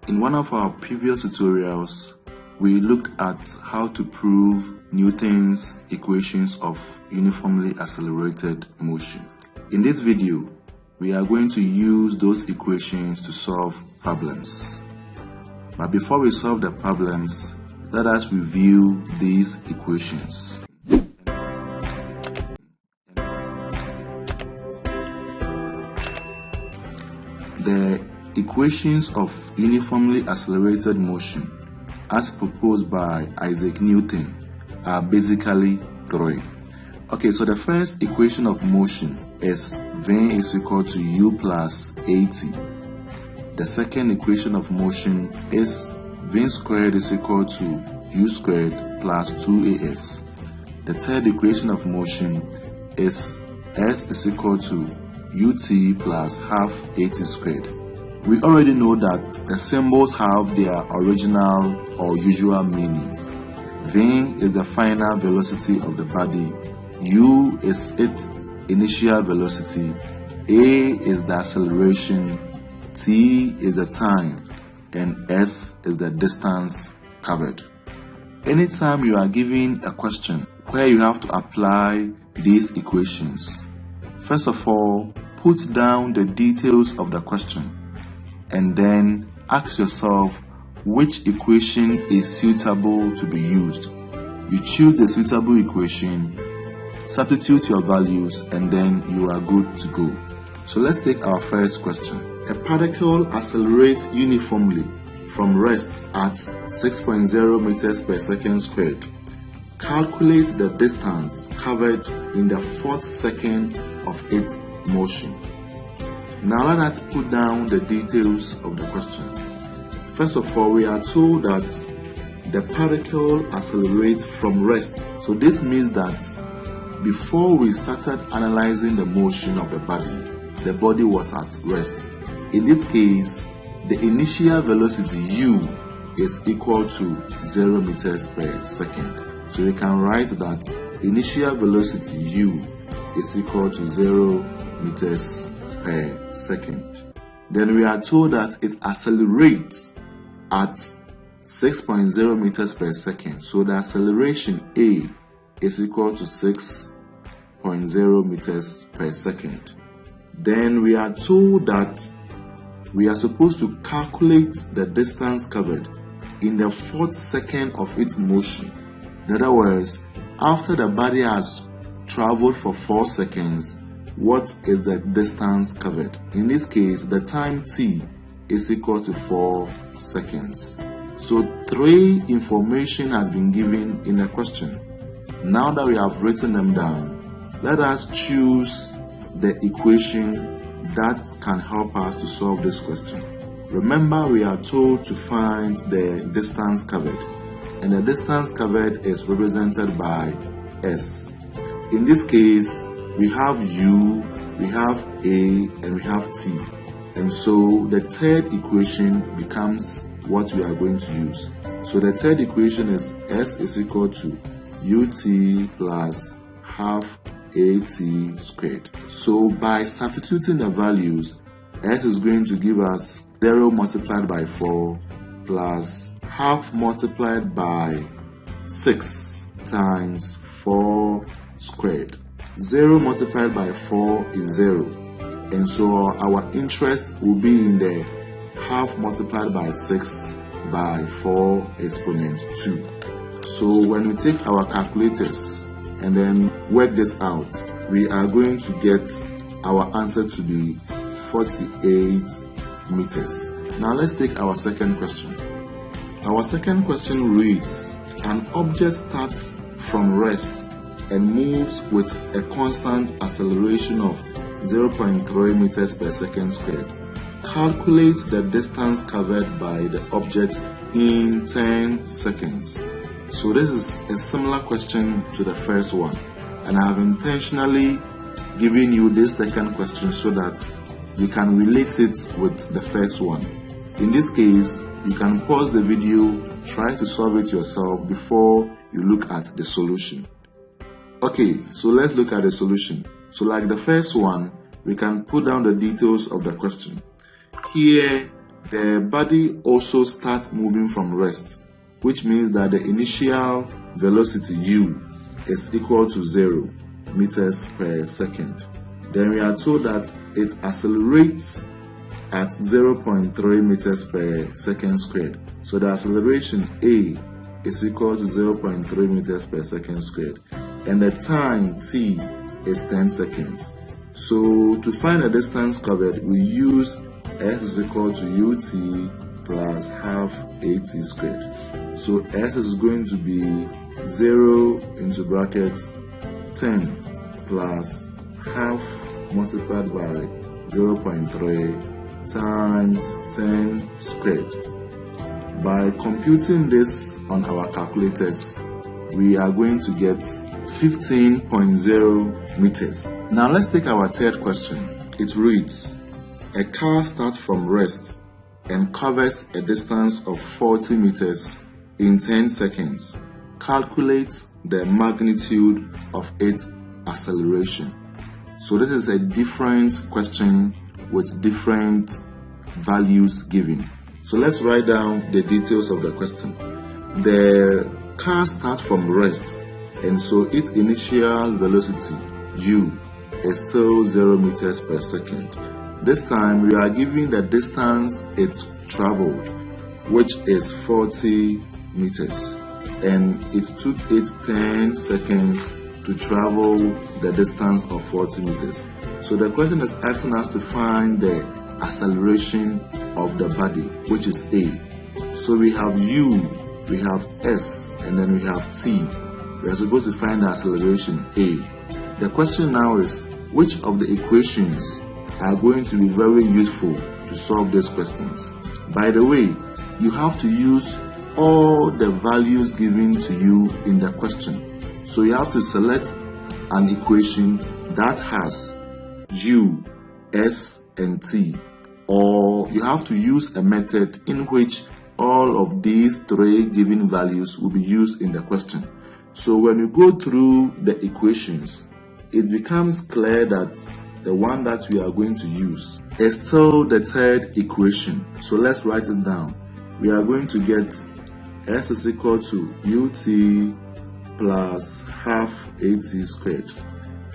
In one of our previous tutorials, we looked at how to prove Newton's equations of uniformly accelerated motion. In this video, we are going to use those equations to solve problems. But before we solve the problems, let us review these equations. The equations of uniformly accelerated motion as proposed by Isaac Newton are basically three. Okay, so the first equation of motion is V is equal to U plus AT. The second equation of motion is V squared is equal to U squared plus 2AS. The third equation of motion is S is equal to UT plus half AT squared. We already know that the symbols have their original or usual meanings. V is the final velocity of the body, U is its initial velocity, A is the acceleration, T is the time, and S is the distance covered. Anytime you are given a question where you have to apply these equations, first of all, put down the details of the question and then ask yourself which equation is suitable to be used. You choose the suitable equation, substitute your values, and then you are good to go. So let's take our first question. A particle accelerates uniformly from rest at 6.0 meters per second squared. Calculate the distance covered in the fourth second of its motion. Now let us put down the details of the question. First of all, we are told that the particle accelerates from rest. So this means that before we started analyzing the motion of the body was at rest. In this case, the initial velocity U is equal to 0 meters per second. So we can write that initial velocity U is equal to 0 meters per second. Then we are told that it accelerates at 6.0 meters per second. So the acceleration A is equal to 6.0 meters per second. Then we are told that we are supposed to calculate the distance covered in the fourth second of its motion. In other words, after the body has traveled for 4 seconds, what is the distance covered? In this case, the time T is equal to 4 seconds. So 3 information has been given in the question. Now that we have written them down, let us choose the equation that can help us to solve this question. Remember, we are told to find the distance covered, and the distance covered is represented by S. In this case, we have U, we have A, and we have T. And so the third equation becomes what we are going to use. So the third equation is S is equal to UT plus half AT squared. So by substituting the values, S is going to give us 0 multiplied by 4 plus half multiplied by 6 times 4 squared. 0 multiplied by 4 is 0, and so our interest will be in the half multiplied by 6 by 4 exponent 2. So when we take our calculators and then work this out, we are going to get our answer to be 48 meters. Now let's take our second question. Our second question reads, an object starts from rest and moves with a constant acceleration of 0.3 meters per second squared. Calculate the distance covered by the object in 10 seconds. So this is a similar question to the first one, and I have intentionally given you this second question so that you can relate it with the first one. In this case, you can pause the video, try to solve it yourself before you look at the solution. Okay, so let's look at the solution. So like the first one, we can put down the details of the question. Here, the body also starts moving from rest, which means that the initial velocity u is equal to 0 meters per second. Then we are told that it accelerates at 0.3 meters per second squared. So the acceleration a is equal to 0.3 meters per second squared, and the time t is 10 seconds. So to find the distance covered, we use s is equal to ut plus half at squared. So s is going to be 0 into brackets 10 plus half multiplied by 0.3 times 10 squared. By computing this on our calculators, we are going to get 15.0 meters. Now let's take our third question. It reads, a car starts from rest and covers a distance of 40 meters in 10 seconds. Calculate the magnitude of its acceleration. So this is a different question with different values given. So let's write down the details of the question. The car starts from rest, and so its initial velocity u is still 0 meters per second. This time we are given the distance it's traveled, which is 40 meters, and it took it 10 seconds to travel the distance of 40 meters. So the question is asking us to find the acceleration of the body, which is a. So we have u, we have s, and then we have t. We are supposed to find the acceleration a. The question now is, which of the equations are going to be very useful to solve these questions? By the way, you have to use all the values given to you in the question. So you have to select an equation that has u, s, and t, or you have to use a method in which all of these three given values will be used in the question. So when you go through the equations, it becomes clear that the one that we are going to use is still the third equation. So let's write it down. We are going to get s is equal to ut plus half at squared.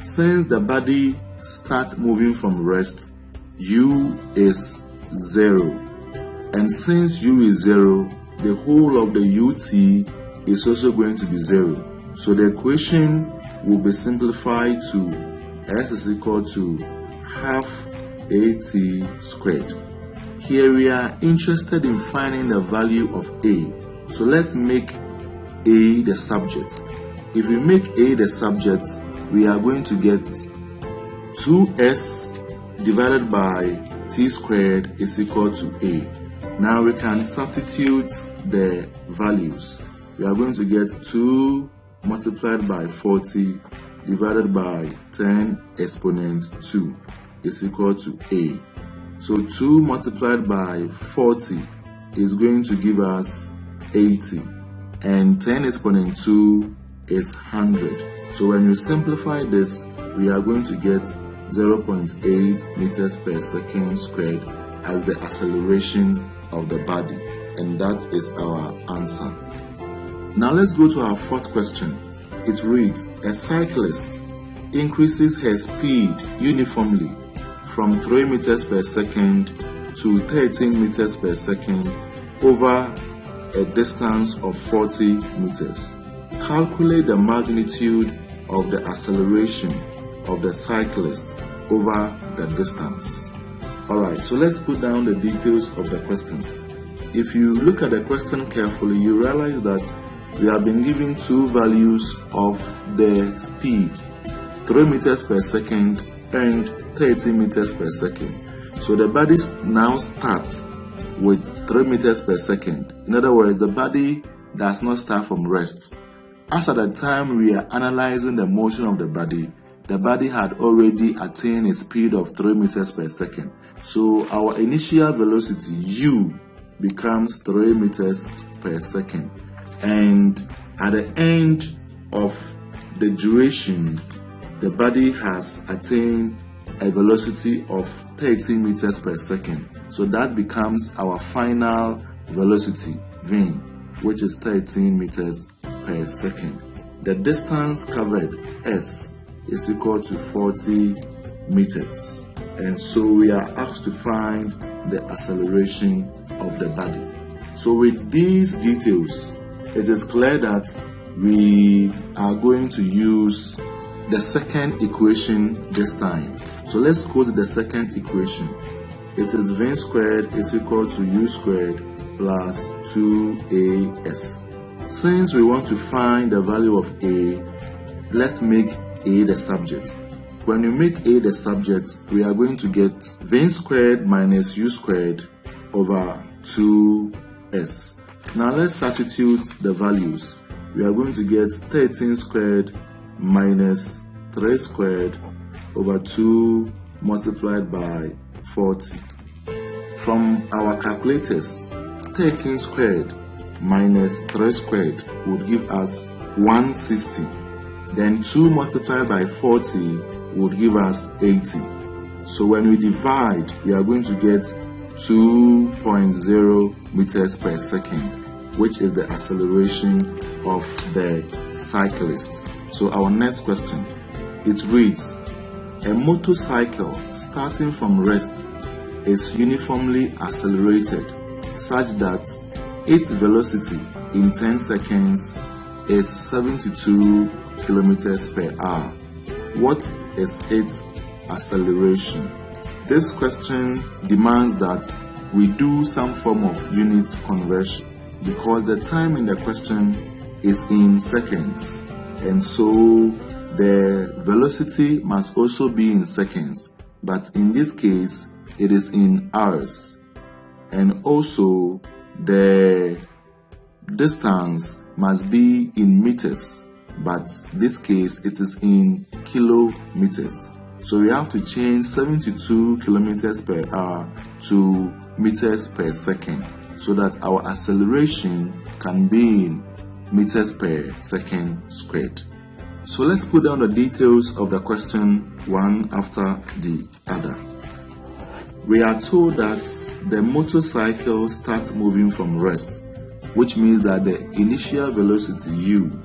Since the body starts moving from rest, u is 0, and since u is 0, the whole of the ut is also going to be 0. So the equation will be simplified to s is equal to half at squared. Here we are interested in finding the value of a. So let's make a the subject. If we make a the subject, we are going to get 2s divided by t squared is equal to a. Now we can substitute the values. We are going to get 2 multiplied by 40 divided by 10 exponent 2 is equal to a. So 2 multiplied by 40 is going to give us 80, and 10 exponent 2 is 100. So when you simplify this, we are going to get 0.8 meters per second squared as the acceleration of the body, and that is our answer. Now let's go to our fourth question. It reads, a cyclist increases her speed uniformly from 3 meters per second to 13 meters per second over a distance of 40 meters. Calculate the magnitude of the acceleration of the cyclist over the distance. Alright, so let's put down the details of the question. If you look at the question carefully, you realize that we have been given two values of the speed, 3 meters per second and 30 meters per second. So the body now starts with 3 meters per second. In other words, the body does not start from rest. As at the time we are analyzing the motion of the body had already attained a speed of 3 meters per second. So our initial velocity u becomes 3 meters per second. And at the end of the duration, the body has attained a velocity of 13 meters per second. So that becomes our final velocity, v, which is 13 meters per second. The distance covered, s, is equal to 40 meters. And so we are asked to find the acceleration of the body. So with these details, it is clear that we are going to use the second equation this time. So let's go to the second equation. It is v squared is equal to u squared plus 2as. Since we want to find the value of a, let's make a the subject. When we make a the subject, we are going to get v squared minus u squared over 2s. Now let's substitute the values. We are going to get 13 squared minus 3 squared over 2 multiplied by 40. From our calculators, 13 squared minus 3 squared would give us 160. Then 2 multiplied by 40 would give us 80. So when we divide, we are going to get 2.0 meters per second, which is the acceleration of the cyclist. So our next question, it reads, a motorcycle starting from rest is uniformly accelerated such that its velocity in 10 seconds is 72 kilometers per hour. What is its acceleration? This question demands that we do some form of unit conversion because the time in the question is in seconds, and so the velocity must also be in seconds, but in this case it is in hours, and also the distance must be in meters, but this case it is in kilometers. So we have to change 72 kilometers per hour to meters per second so that our acceleration can be in meters per second squared. So let's put down the details of the question one after the other. We are told that the motorcycle starts moving from rest, which means that the initial velocity u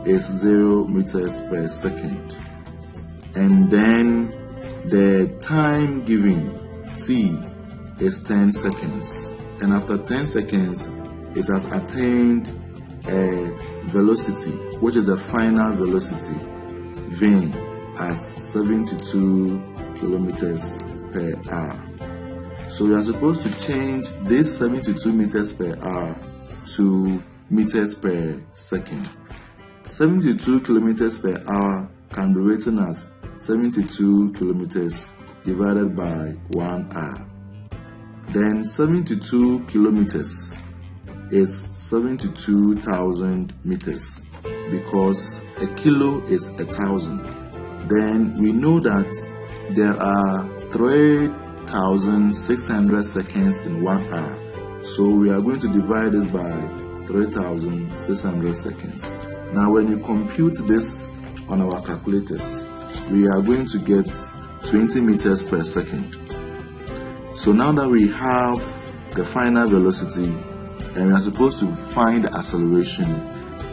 is 0 meters per second. And then the time given, t, is 10 seconds. And after 10 seconds, it has attained a velocity, which is the final velocity, v, as 72 kilometers per hour. So we are supposed to change this 72 meters per hour to meters per second. 72 kilometers per hour can be written as 72 kilometers divided by 1 hour. Then 72 kilometers is 72,000 meters because a kilo is 1,000. Then we know that there are 3,600 seconds in 1 hour. So we are going to divide this by 3,600 seconds. Now when you compute this on our calculators, we are going to get 20 meters per second. So now that we have the final velocity and we are supposed to find the acceleration,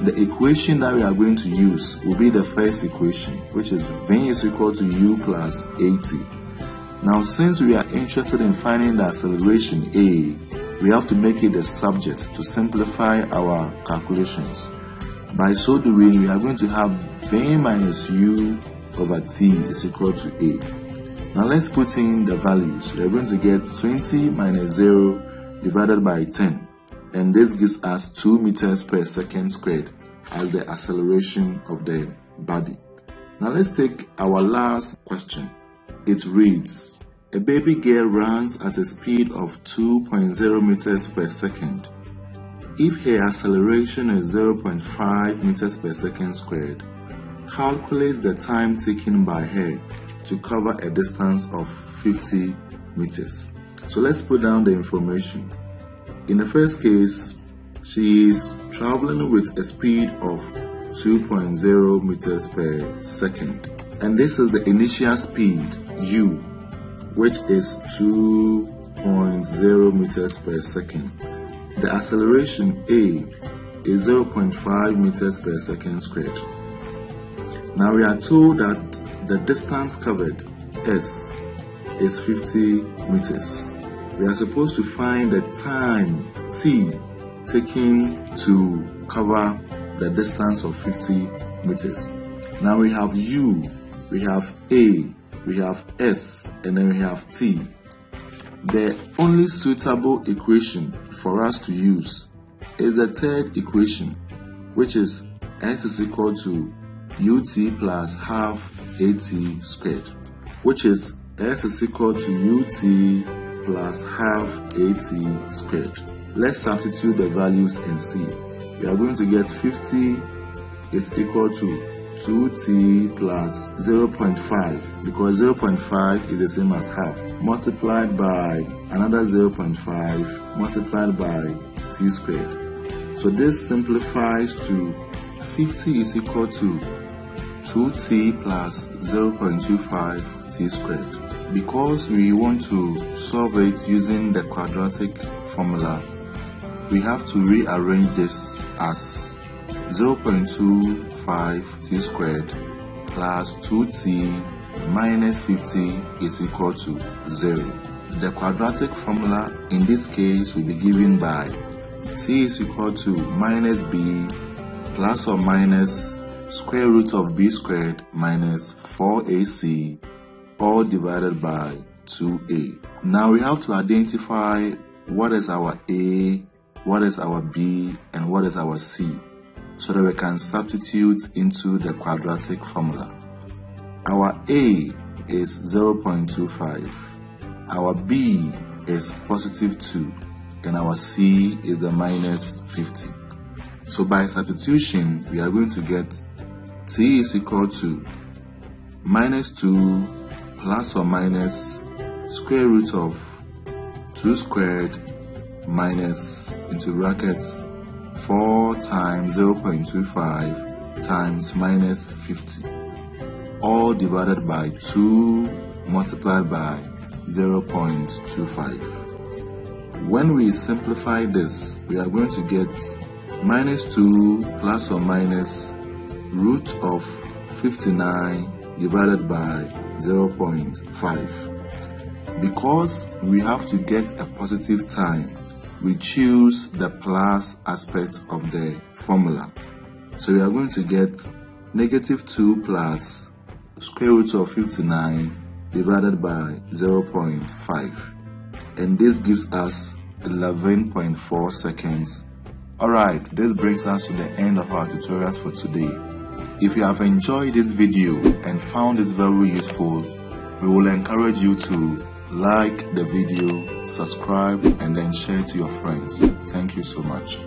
the equation that we are going to use will be the first equation, which is v is equal to u plus 80. Now since we are interested in finding the acceleration a, we have to make it the subject to simplify our calculations. By so doing, we are going to have v minus u over t is equal to a. Now let's put in the values. We are going to get 20 minus 0 divided by 10, and this gives us 2 meters per second squared as the acceleration of the body. Now let's take our last question. It reads, a baby girl runs at a speed of 2.0 meters per second. If her acceleration is 0.5 meters per second squared, calculate the time taken by her to cover a distance of 50 meters. So let's put down the information. In the first case, she is traveling with a speed of 2.0 meters per second. And this is the initial speed, u, which is 2.0 meters per second. The acceleration A is 0.5 meters per second squared. Now we are told that the distance covered, S, is 50 meters. We are supposed to find the time, T, taken to cover the distance of 50 meters. Now we have U, we have A, we have S, and then we have T. The only suitable equation for us to use is the third equation, which is S is equal to ut plus half at squared, which is S is equal to ut plus half at squared. Let's substitute the values and see. We are going to get 50 is equal to 2t plus 0.5, because 0.5 is the same as half, multiplied by another 0.5 multiplied by t squared. So this simplifies to 50 is equal to 2t plus 0.25 t squared. Because we want to solve it using the quadratic formula, we have to rearrange this as 0.25 t squared plus 2t minus 50 is equal to 0. The quadratic formula in this case will be given by t is equal to minus b plus or minus square root of b squared minus 4ac, all divided by 2a. Now we have to identify what is our a, what is our b, and what is our c, so that we can substitute into the quadratic formula. Our a is 0.25, our b is positive 2, and our c is the minus 50. So by substitution, we are going to get t is equal to minus 2 plus or minus square root of 2 squared minus into brackets 4 times 0.25 times minus 50, all divided by 2 multiplied by 0.25. When we simplify this, we are going to get minus 2 plus or minus root of 59 divided by 0.5. Because we have to get a positive time, we choose the plus aspect of the formula. So we are going to get negative 2 plus square root of 59 divided by 0.5. And this gives us 11.4 seconds. Alright, this brings us to the end of our tutorials for today. If you have enjoyed this video and found it very useful, we will encourage you to like the video, subscribe, and then share to your friends. Thank you so much.